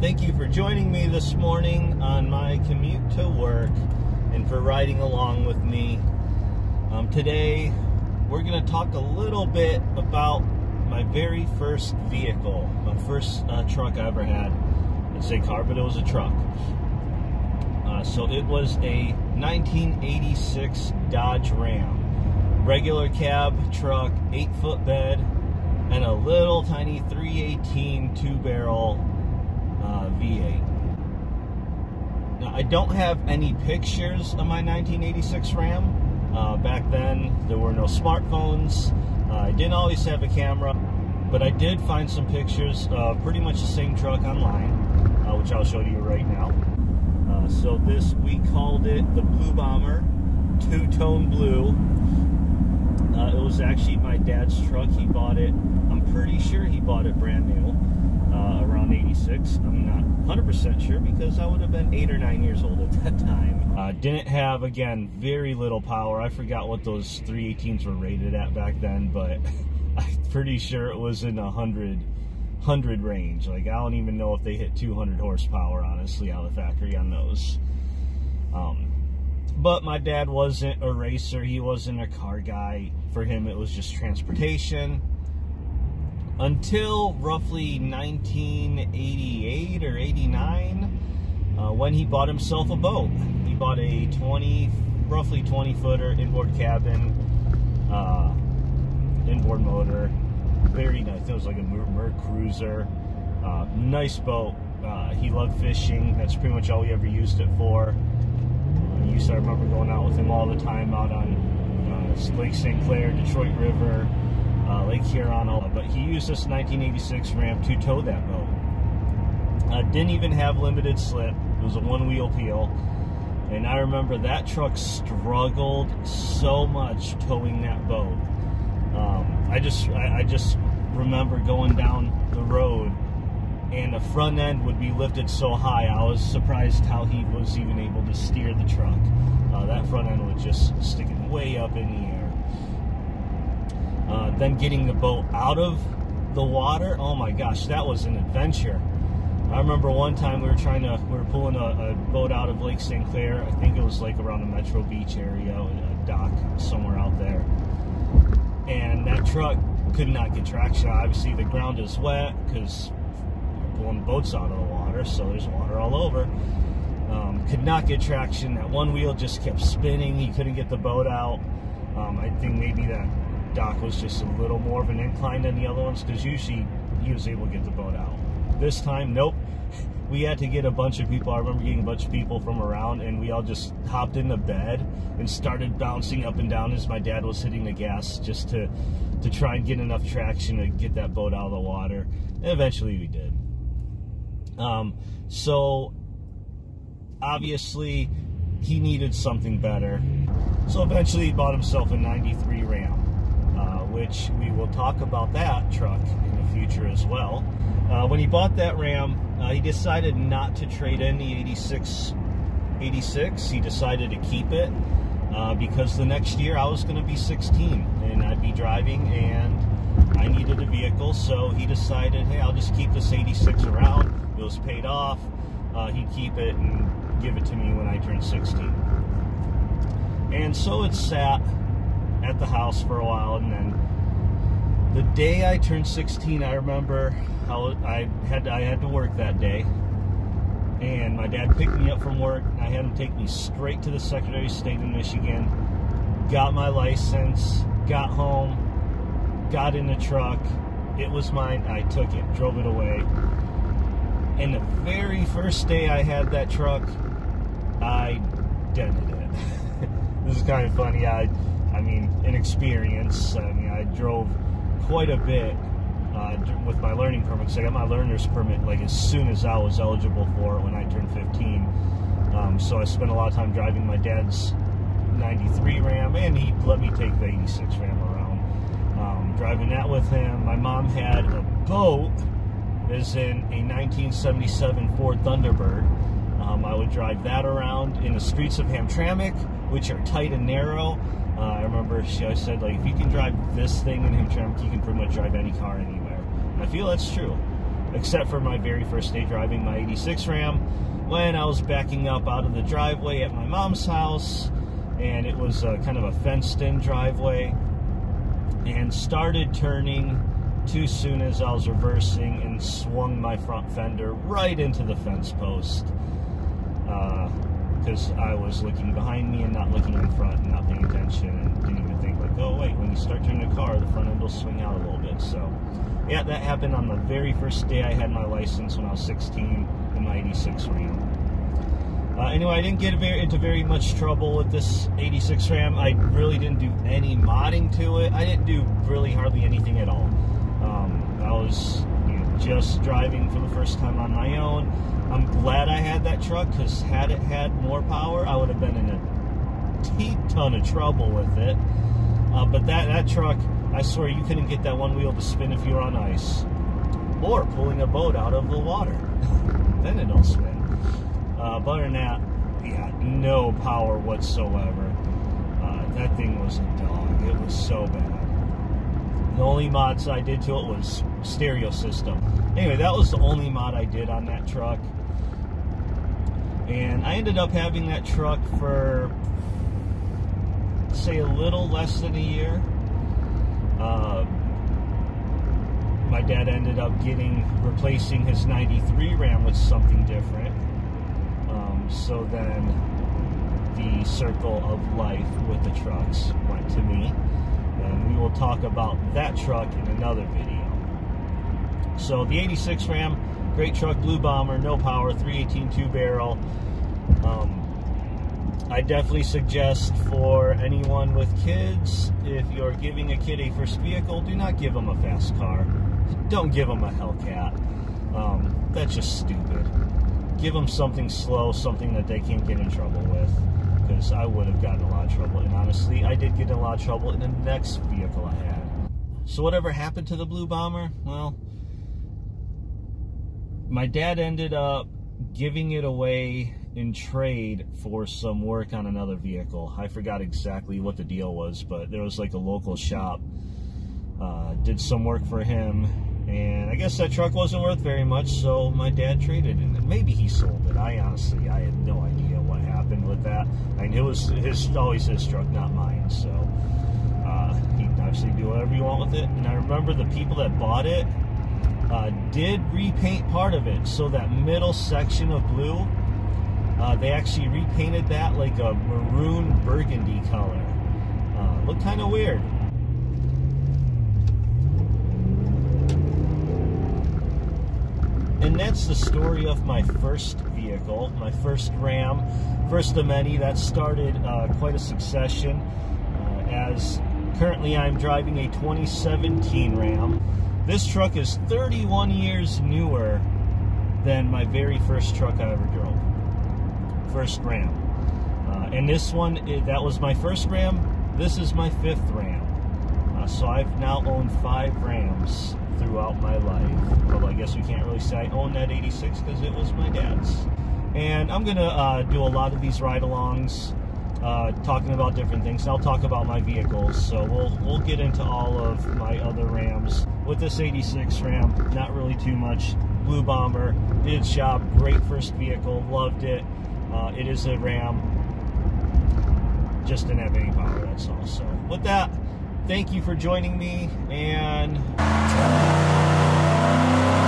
Thank you for joining me this morning on my commute to work and for riding along with me. Today, we're going to talk a little bit about my very first vehicle, my first truck I ever had. I'd say car, but it was a truck. So it was a 1986 Dodge Ram. Regular cab truck, 8-foot bed, and a little tiny 318 two-barrel V8. Now, I don't have any pictures of my 1986 Ram. Back then, there were no smartphones. I didn't always have a camera, but I did find some pictures of pretty much the same truck online, which I'll show you right now. So this, we called it the Blue Bomber, two-tone blue. It was actually my dad's truck. He bought it, I'm pretty sure he bought it brand new, around 86. I'm not 100% sure because I would have been 8 or 9 years old at that time. Didn't have, again, very little power. I forgot what those 318s were rated at back then, but I'm pretty sure it was in 100 range. Like, I don't even know if they hit 200 horsepower, honestly, out of the factory on those. But my dad wasn't a racer. He wasn't a car guy. For him, it was just transportation. Until roughly 1988 or 89, when he bought himself a boat. He bought a roughly 20-footer inboard cabin, inboard motor. Very nice. It was like a Merc Cruiser. Nice boat. He loved fishing. That's pretty much all we ever used it for. I remember going out with him all the time out on Lake St. Clair, Detroit River, Lake Huron, but he used this 1986 Ram to tow that boat. Didn't even have limited slip. It was a one-wheel peel. And I remember that truck struggled so much towing that boat. I just remember going down the road and the front end would be lifted so high. I was surprised how he was even able to steer the truck. That front end was just sticking way up in the air. Then getting the boat out of the water, oh my gosh, that was an adventure. I remember one time we were pulling a boat out of Lake St. Clair. I think it was like around the Metro Beach area, a dock somewhere out there. And that truck could not get traction. Obviously the ground is wet because we're pulling boats out of the water, so there's water all over. Could not get traction. That one wheel just kept spinning. He couldn't get the boat out. I think maybe that dock was just a little more of an incline than the other ones because usually he was able to get the boat out. This time, nope. We had to get a bunch of people. I remember getting a bunch of people from around, and we all just hopped in the bed and started bouncing up and down as my dad was hitting the gas just to try and get enough traction to get that boat out of the water. And eventually we did. So obviously he needed something better. So eventually he bought himself a 93 Ram, which we will talk about that truck in the future as well. When he bought that Ram, he decided not to trade in the 86. He decided to keep it because the next year I was going to be 16 and I'd be driving and I needed a vehicle. So he decided, hey, I'll just keep this 86 around. It was paid off. He'd keep it and give it to me when I turned 16. And so it sat at the house for a while, and then the day I turned 16, I remember how I had to work that day, and my dad picked me up from work. I had him take me straight to the Secretary of State in Michigan, got my license, got home, got in the truck. It was mine. I took it, drove it away. And the very first day I had that truck, I dented it. This is kind of funny. I mean, an experience. I mean, I drove quite a bit with my learning permit, because I got my learner's permit like as soon as I was eligible for it when I turned 15. So I spent a lot of time driving my dad's 93 Ram, and he let me take the 86 Ram around. Driving that with him. My mom had a boat, as in a 1977 Ford Thunderbird. I would drive that around in the streets of Hamtramck, which are tight and narrow. I remember she always said, like, if you can drive this thing in Hamtramck, you can pretty much drive any car anywhere. And I feel that's true. except for my very first day driving my 86 Ram, when I was backing up out of the driveway at my mom's house, and it was kind of a fenced-in driveway, and started turning too soon as I was reversing and swung my front fender right into the fence post, because I was looking behind me and not looking in front and not paying attention, and didn't even think, like, oh wait, when you start turning the car, the front end will swing out a little bit. So yeah, that happened on the very first day I had my license when I was 16 in my 86 Ram. Anyway, I didn't get into very much trouble with this 86 Ram. I really didn't do any modding to it. I didn't do really hardly anything at all. I was just driving for the first time on my own. I'm glad I had that truck, because had it had more power, I would have been in a ton of trouble with it. But that truck, I swear, you couldn't get that one wheel to spin if you were on ice, or pulling a boat out of the water. Then it don't spin. But other than that, yeah, no power whatsoever. That thing was a dog. It was so bad. The only mods I did to it was stereo system. Anyway, that was the only mod I did on that truck. And I ended up having that truck for, say, a little less than a year. My dad ended up replacing his 93 Ram with something different. So then the circle of life with the trucks went to me. And we will talk about that truck in another video. So the 86 Ram, great truck, blue bomber, no power, 318 2-barrel. I definitely suggest for anyone with kids, if you're giving a kid a first vehicle, do not give them a fast car. Don't give them a Hellcat. That's just stupid. Give them something slow, something that they can't get in trouble with. Because I would have gotten a lot of trouble. And honestly, I did get in a lot of trouble in the next vehicle I had. So whatever happened to the blue bomber? Well, my dad ended up giving it away in trade for some work on another vehicle. I forgot exactly what the deal was, but there was like a local shop. Did some work for him. And I guess that truck wasn't worth very much, so my dad traded it. And maybe he sold it. I had no idea what happened with that. I mean, it was always his truck, not mine. So he can obviously do whatever you want with it. And I remember the people that bought it did repaint part of it. So that middle section of blue, they actually repainted that like a maroon burgundy color. Looked kind of weird. And that's the story of my first vehicle, my first Ram, first of many. That started quite a succession, as currently I'm driving a 2017 Ram. This truck is 31 years newer than my very first truck I ever drove, first Ram. And this one, that was my first Ram. This is my 5th Ram. So I've now owned 5 Rams throughout my life. Well, I guess we can't really say I own that 86 because it was my dad's. And I'm gonna do a lot of these ride-alongs, talking about different things. I'll talk about my vehicles, so we'll get into all of my other Rams. With this 86 Ram, not really too much. Blue Bomber, did shop, great first vehicle, loved it. It is a Ram, just didn't have any power, that's all. So with that, 「 thank you for joining me, and thank you for joining me, and 「 thank you for joining me, and 」 thank you for joining me, and 」 thank you for joining me, and 」 thank you for joining me, and 」 thank you for joining me, and 」 thank you for joining me, and «